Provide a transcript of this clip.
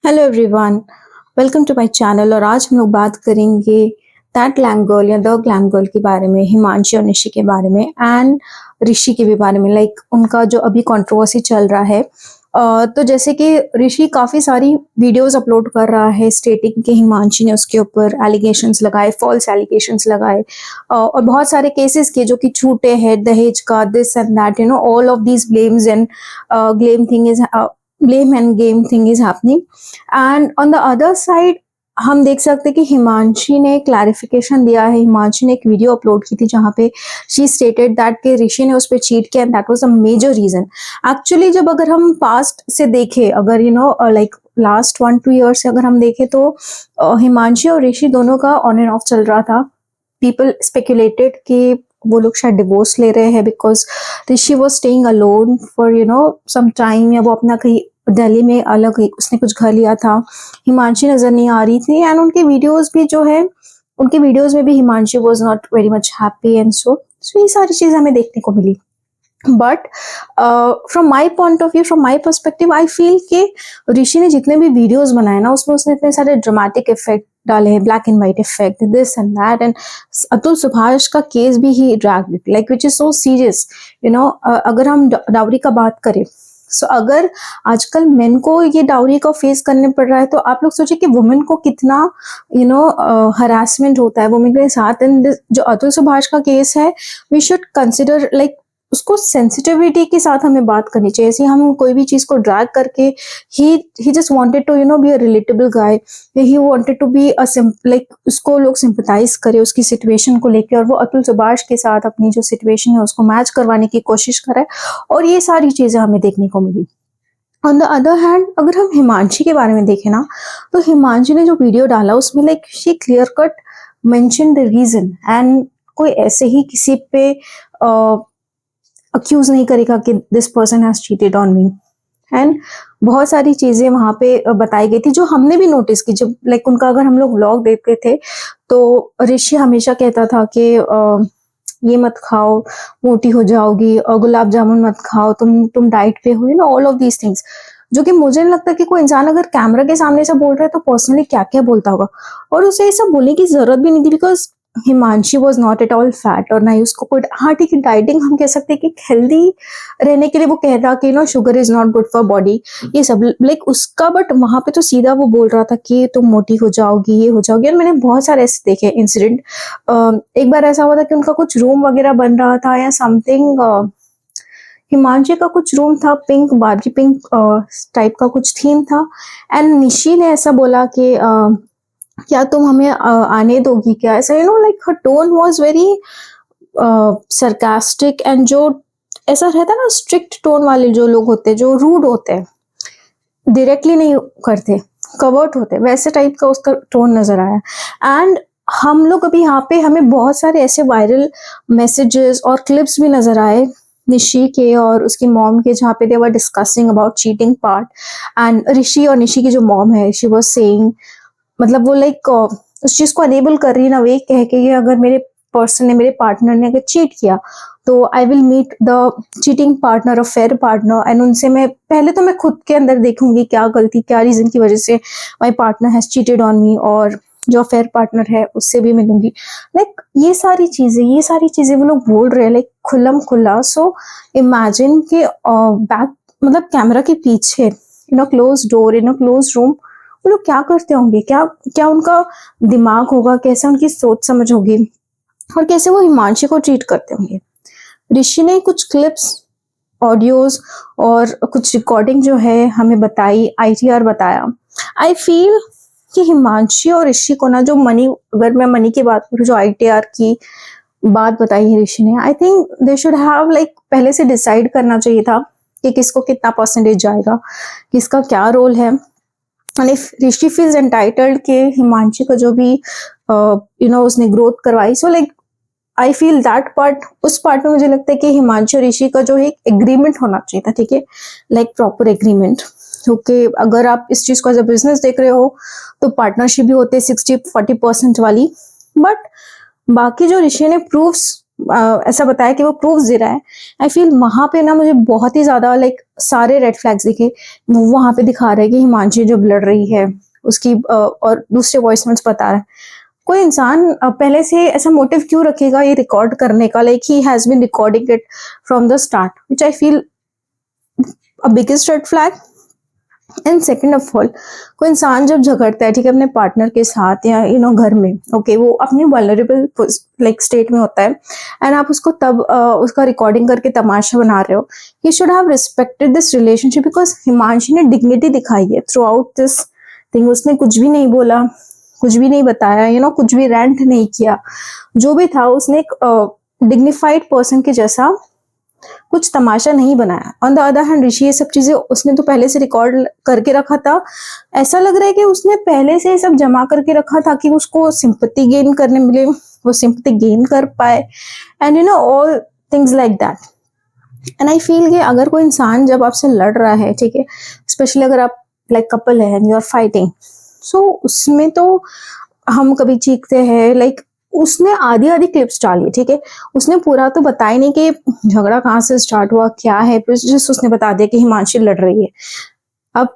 Hello everyone, welcome to my channel. और आज हम लोग बात करेंगे दैट ग्लैम गर्ल या द ग्लैम गर्ल के बारे में, हिमांशी और निशी के बारे में एंड ऋषि के भी बारे में। उनका जो अभी कंट्रोवर्सी चल रहा है। तो जैसे कि ऋषि काफ़ी सारी वीडियोस अपलोड कर रहा है स्टेटिंग कि हिमांशी ने उसके ऊपर एलिगेशंस लगाए, फॉल्स एलिगेशंस लगाए, और बहुत सारे केसेस किए जो कि झूठे हैं, दहेज का, this and that, all of these blames and blame thing is blame and game thing is happening. And on the other side हम देख सकते हैं कि हिमांशी ने क्लैरिफिकेशन दिया है। हिमांशी ने एक वीडियो अपलोड की थी जहाँ पे शी स्टेटेड दैट के ऋषि ने उस पर चीट किया and that was a major reason. Actually जब अगर हम पास्ट से देखें, अगर लास्ट 1-2 ईयर से अगर हम देखें तो हिमांशी और ऋषि दोनों का ऑन एंड ऑफ चल रहा था। पीपल स्पेकुलेटेड कि वो लोग शायद डिवोर्स ले रहे हैं because Rishi was staying alone for some time, या वो अपना कहीं दिल्ली में अलग उसने कुछ घर लिया था। हिमांशी नजर नहीं आ रही थी एंड उनके वीडियोस भी जो है, उनके वीडियोस में भी Himanshi was not very much happy and so ये सारी चीजें हमें देखने को मिली। But from my point of view, from my perspective, I feel कि ऋषि ने जितने भी वीडियोस बनाए ना, उसमें उसने इतने सारे ड्रामेटिक इफेक्ट डाले हैं, black and white effect, this and that, and Atul Subhash का केस भी he drag like which is so serious. अगर हम डाउरी का बात करें, सो अगर आजकल मेन को ये डाउरी का फेस करने पड़ रहा है, तो आप लोग सोचिए कि वुमेन को कितना हरासमेंट होता है वुमेन के साथ। एंड जो अतुल सुभाष का केस है, वी शुड कंसिडर लाइक उसको सेंसिटिविटी के साथ हमें बात करनी चाहिए। ऐसे हम कोई भी चीज को ड्रैग करके, he just wanted to be a relatable guy, he wanted to be a like उसको लोग सिंपथाइज करे उसकी सिचुएशन को लेके, और वो अतुल सुभाष के साथ अपनी जो सिचुएशन है उसको मैच करवाने की कोशिश करे, और ये सारी चीजें हमें देखने को मिली। ऑन द अदर हैंड, अगर हम हिमांशी के बारे में देखें ना, तो हिमांशी ने जो वीडियो डाला उसमें like she clear cut mention the reason, and कोई ऐसे ही किसी पे अक्यूज नहीं करेगा कि this person has cheated on me. And बहुत सारी चीजें वहां पे बताई गई थी जो हमने भी नोटिस की। जब लाइक उनका अगर हम लोग व्लॉग देखते थे तो ऋषि हमेशा कहता था कि ये मत खाओ, मोटी हो जाओगी, और गुलाब जामुन मत खाओ, तुम डाइट पे हो, ऑल ऑफ दीज थिंग्स, जो कि मुझे नहीं लगता कि कोई इंसान अगर कैमरा के सामने से बोल रहा है तो पर्सनली क्या क्या बोलता होगा। और उसे ये सब बोलने की जरूरत भी नहीं थी because Himanshi was not at all fat, और ना ही उसको कोई, हाँ ठीक है, डाइटिंग हम कह सकते हैं कि हेल्दी रहने के लिए वो कहता कि sugar is not good for body, ये सब लाइक उसका। बट वहां पे तो सीधा वो बोल रहा था कि तुम मोटी हो जाओगी, ये हो जाओगी। और मैंने बहुत सारे ऐसे देखे इंसिडेंट। एक बार ऐसा हुआ था कि उनका कुछ रूम वगैरह बन रहा था या समथिंग, हिमांशी का कुछ रूम था, पिंक, बार्बी पिंक टाइप का कुछ थीम था, एंड निशी ने ऐसा बोला कि क्या तुम हमें आने दोगी क्या, ऐसा like her tone was very sarcastic, and जो ऐसा रहता है ना स्ट्रिक्ट टोन वाले जो लोग होते हैं, जो रूड होते हैं, डायरेक्टली नहीं करते, कवर्ट होते, वैसे टाइप का उसका टोन नजर आया। एंड हम लोग अभी यहाँ पे, हमें बहुत सारे ऐसे वायरल मैसेजेस और क्लिप्स भी नजर आए निशी के और उसकी मॉम के, जहाँ पे they were discussing about cheating part. And Rishi और निशी की जो मॉम है, शी वाज सेइंग, मतलब वो लाइक उस चीज को अनेबल कर रही है ना, वे कह के अगर मेरे पर्सन ने, मेरे पार्टनर ने अगर चीट किया तो I will meet the cheating partner, a fair partner, and उनसे मैं पहले तो मैं खुद के अंदर देखूंगी क्या गलती, क्या रीजन की वजह से my partner has cheated on मी, और जो फेयर पार्टनर है उससे भी मिलूंगी। लाइक ये सारी चीजें वो लोग बोल रहे हैं लाइक खुल्लम खुल्ला। सो इमेजिन के बैक, मतलब कैमरा के पीछे, in a close door, in a close room, वो लोग क्या करते होंगे, क्या क्या उनका दिमाग होगा, कैसे उनकी सोच समझ होगी, और कैसे वो हिमांशी को ट्रीट करते होंगे। ऋषि ने कुछ क्लिप्स, ऑडियोज और कुछ रिकॉर्डिंग जो है हमें बताई, आईटीआर बताया। आई फील कि हिमांशी और ऋषि को ना, जो मनी, अगर मैं मनी की बात करूँ, जो आईटीआर की बात बताई है ऋषि ने, I think they should have like पहले से डिसाइड करना चाहिए था कि किसको कितना परसेंटेज जाएगा, किसका क्या रोल है। And if Rishi feels entitled के हिमांशी का जो भी उसने ग्रोथ करवाई, so like I feel that part, उस पार्ट में मुझे लगता है कि हिमांशी और ऋषि का जो एक एग्रीमेंट होना चाहिए था, ठीक है, लाइक प्रॉपर एग्रीमेंट। क्योंकि अगर आप इस चीज को एज अ बिजनेस देख रहे हो तो पार्टनरशिप भी होती है 60-40% वाली। बट बाकी जो ऋषि ने प्रूफ्स ऐसा बताया कि वो प्रूफ्स दे रहा है, आई फील वहां पे ना मुझे बहुत ही ज्यादा लाइक सारे रेड फ्लैग्स दिखे। वो वहां पे दिखा रहा है कि हिमांशी जो लड़ रही है उसकी और दूसरे वॉइस नोट्स बता रहा है। कोई इंसान पहले से ऐसा मोटिव क्यों रखेगा ये रिकॉर्ड करने का, like he has been recording it from the start, which I feel a biggest red flag. And second of all, कोई इंसान जब झगड़ता है ठीक है अपने पार्टनर के साथ या घर में, ओके वो अपनी वल्नरेबल लाइक स्टेट में होता है, एंड आप उसको तब उसका रिकॉर्डिंग करके तमाशा बना रहे हो। He should have respected this relationship, because Himanshi ने डिग्निटी दिखाई है थ्रू आउट दिस थिंग। उसने कुछ भी नहीं बोला, कुछ भी नहीं बताया, कुछ भी रेंट नहीं किया, जो भी था उसने एक डिग्निफाइड पर्सन के जैसा कुछ तमाशा नहीं बनाया। ऑन द अदर हैंड ऋषि ये सब चीजें उसने तो पहले से रिकॉर्ड करके रखा था। ऐसा लग रहा है कि उसने पहले से सब जमा करके रखा ताकि उसको सिंपैथी गेन करने मिले, वो सिंपैथी गेन कर पाए, and all things like that. And I feel कि अगर कोई इंसान जब आपसे लड़ रहा है ठीक है, स्पेशली अगर आप लाइक कपल है एंड यू आर फाइटिंग, सो उसमें तो हम कभी चीखते हैं, लाइक उसने आधी आधी क्लिप्स डाली ठीक है, उसने पूरा तो बताया नहीं कि झगड़ा कहाँ से स्टार्ट हुआ क्या है, फिर जस्ट उसने बता दिया कि हिमांशी लड़ रही है। अब